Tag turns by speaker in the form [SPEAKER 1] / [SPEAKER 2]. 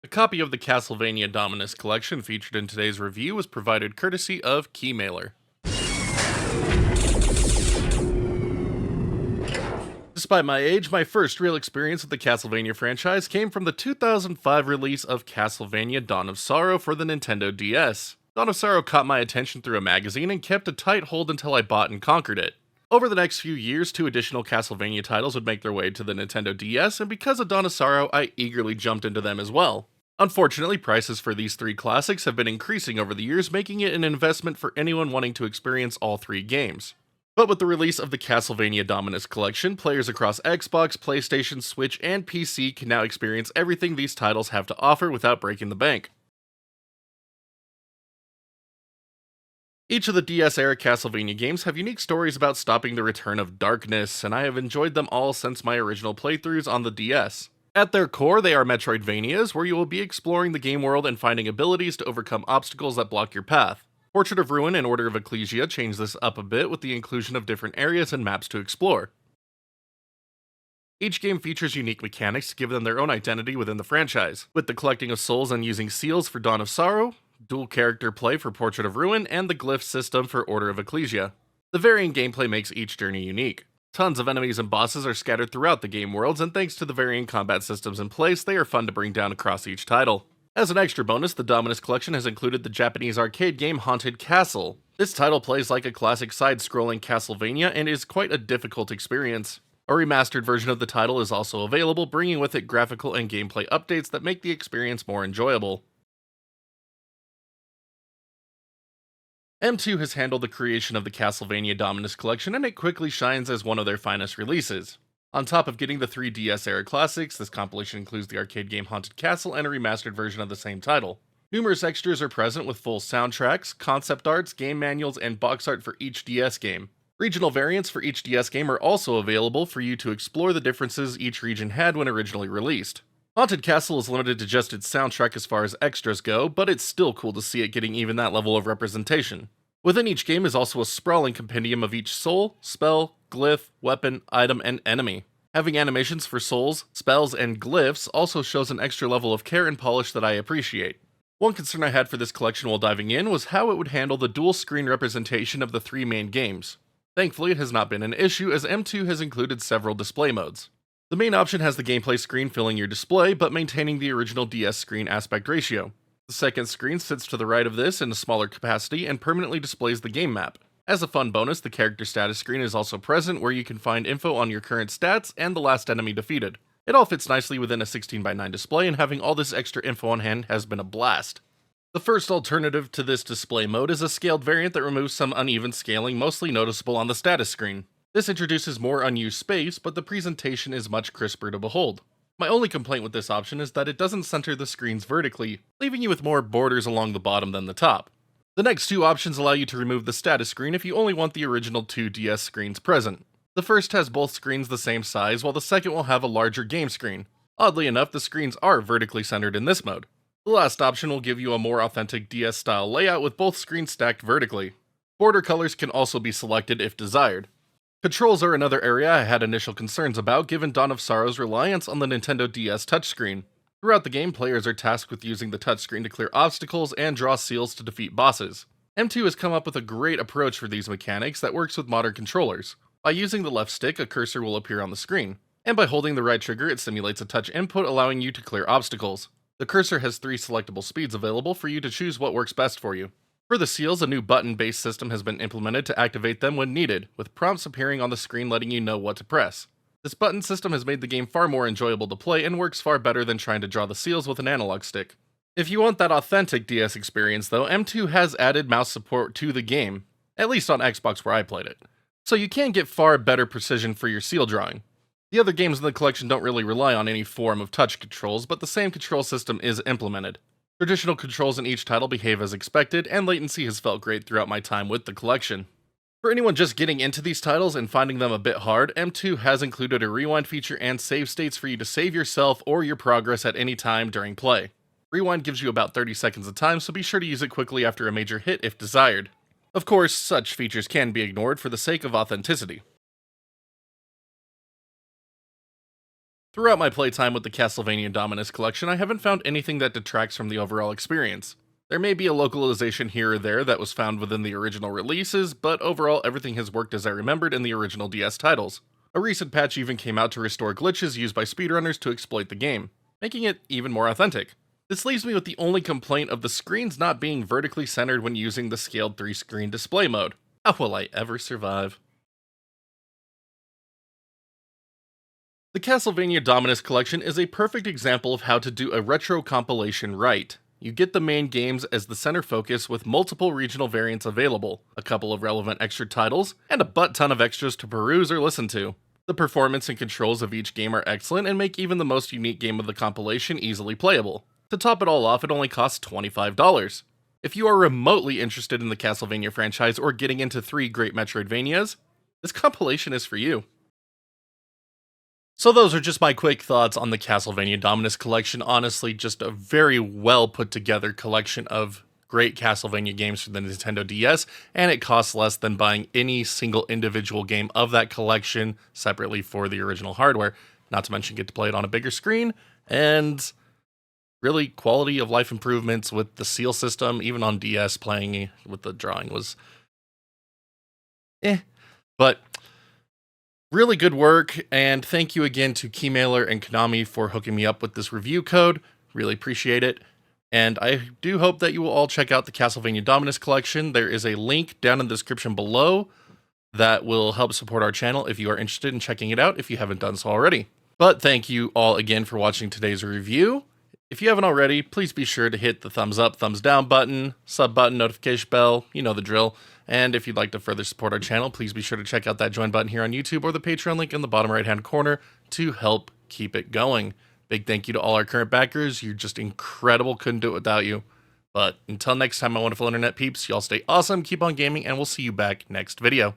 [SPEAKER 1] A copy of the Castlevania Dominus Collection featured in today's review was provided courtesy of Keymailer. Despite my age, my first real experience with the Castlevania franchise came from the 2005 release of Castlevania Dawn of Sorrow for the Nintendo DS. Dawn of Sorrow caught my attention through a magazine and kept a tight hold until I bought and conquered it. Over the next few years, 2 additional Castlevania titles would make their way to the Nintendo DS, and because of Dawn of Sorrow, I eagerly jumped into them as well. Unfortunately, prices for these 3 classics have been increasing over the years, making it an investment for anyone wanting to experience all 3 games. But with the release of the Castlevania Dominus Collection, players across Xbox, PlayStation, Switch, and PC can now experience everything these titles have to offer without breaking the bank. Each of the DS-era Castlevania games have unique stories about stopping the return of darkness, and I have enjoyed them all since my original playthroughs on the DS. At their core, they are Metroidvanias, where you will be exploring the game world and finding abilities to overcome obstacles that block your path. Portrait of Ruin and Order of Ecclesia change this up a bit with the inclusion of different areas and maps to explore. Each game features unique mechanics to give them their own identity within the franchise, with the collecting of souls and using seals for Dawn of Sorrow, dual character play for Portrait of Ruin, and the glyph system for Order of Ecclesia. The varying gameplay makes each journey unique. Tons of enemies and bosses are scattered throughout the game worlds, and thanks to the varying combat systems in place, they are fun to bring down across each title. As an extra bonus, the Dominus Collection has included the Japanese arcade game Haunted Castle. This title plays like a classic side-scrolling Castlevania and is quite a difficult experience. A remastered version of the title is also available, bringing with it graphical and gameplay updates that make the experience more enjoyable. M2 has handled the creation of the Castlevania Dominus Collection, and it quickly shines as one of their finest releases. On top of getting the 3 DS-era classics, this compilation includes the arcade game Haunted Castle and a remastered version of the same title. Numerous extras are present with full soundtracks, concept arts, game manuals, and box art for each DS game. Regional variants for each DS game are also available for you to explore the differences each region had when originally released. Haunted Castle is limited to just its soundtrack as far as extras go, but it's still cool to see it getting even that level of representation. Within each game is also a sprawling compendium of each soul, spell, glyph, weapon, item, and enemy. Having animations for souls, spells, and glyphs also shows an extra level of care and polish that I appreciate. One concern I had for this collection while diving in was how it would handle the dual screen representation of the 3 main games. Thankfully, it has not been an issue, as M2 has included several display modes. The main option has the gameplay screen filling your display, but maintaining the original DS screen aspect ratio. The second screen sits to the right of this in a smaller capacity and permanently displays the game map. As a fun bonus, the character status screen is also present, where you can find info on your current stats and the last enemy defeated. It all fits nicely within a 16:9 display, and having all this extra info on hand has been a blast. The first alternative to this display mode is a scaled variant that removes some uneven scaling, mostly noticeable on the status screen. This introduces more unused space, but the presentation is much crisper to behold. My only complaint with this option is that it doesn't center the screens vertically, leaving you with more borders along the bottom than the top. The next 2 options allow you to remove the status screen if you only want the original 2 DS screens present. The first has both screens the same size, while the second will have a larger game screen. Oddly enough, the screens are vertically centered in this mode. The last option will give you a more authentic DS-style layout with both screens stacked vertically. Border colors can also be selected if desired. Controls are another area I had initial concerns about, given Dawn of Sorrow's reliance on the Nintendo DS touchscreen. Throughout the game, players are tasked with using the touchscreen to clear obstacles and draw seals to defeat bosses. M2 has come up with a great approach for these mechanics that works with modern controllers. By using the left stick, a cursor will appear on the screen, and by holding the right trigger, it simulates a touch input, allowing you to clear obstacles. The cursor has 3 selectable speeds available for you to choose what works best for you. For the seals, a new button-based system has been implemented to activate them when needed, with prompts appearing on the screen letting you know what to press. This button system has made the game far more enjoyable to play and works far better than trying to draw the seals with an analog stick. If you want that authentic DS experience though, M2 has added mouse support to the game, at least on Xbox where I played it, so you can get far better precision for your seal drawing. The other games in the collection don't really rely on any form of touch controls, but the same control system is implemented. Traditional controls in each title behave as expected, and latency has felt great throughout my time with the collection. For anyone just getting into these titles and finding them a bit hard, M2 has included a rewind feature and save states for you to save yourself or your progress at any time during play. Rewind gives you about 30 seconds of time, so be sure to use it quickly after a major hit if desired. Of course, such features can be ignored for the sake of authenticity. Throughout my playtime with the Castlevania Dominus Collection, I haven't found anything that detracts from the overall experience. There may be a localization here or there that was found within the original releases, but overall everything has worked as I remembered in the original DS titles. A recent patch even came out to restore glitches used by speedrunners to exploit the game, making it even more authentic. This leaves me with the only complaint of the screens not being vertically centered when using the scaled 3-screen display mode. How will I ever survive? The Castlevania Dominus Collection is a perfect example of how to do a retro compilation right. You get the main games as the center focus with multiple regional variants available, a couple of relevant extra titles, and a butt ton of extras to peruse or listen to. The performance and controls of each game are excellent and make even the most unique game of the compilation easily playable. To top it all off, it only costs $25. If you are remotely interested in the Castlevania franchise or getting into 3 great Metroidvanias, this compilation is for you. So those are just my quick thoughts on the Castlevania Dominus Collection. Honestly, just a very well put together collection of great Castlevania games for the Nintendo DS, and it costs less than buying any single individual game of that collection separately for the original hardware. Not to mention get to play it on a bigger screen, and really quality of life improvements with the seal system. Even on DS, playing with the drawing was but really good work, and thank you again to Keymailer and Konami for hooking me up with this review code. Really appreciate it. And I do hope that you will all check out the Castlevania Dominus Collection. There is a link down in the description below that will help support our channel if you are interested in checking it out if you haven't done so already. But thank you all again for watching today's review. If you haven't already, please be sure to hit the thumbs up, thumbs down button, sub button, notification bell, you know the drill. And if you'd like to further support our channel, please be sure to check out that join button here on YouTube or the Patreon link in the bottom right hand corner to help keep it going. Big thank you to all our current backers. You're just incredible. Couldn't do it without you. But until next time, my wonderful internet peeps, y'all stay awesome, keep on gaming, and we'll see you back next video.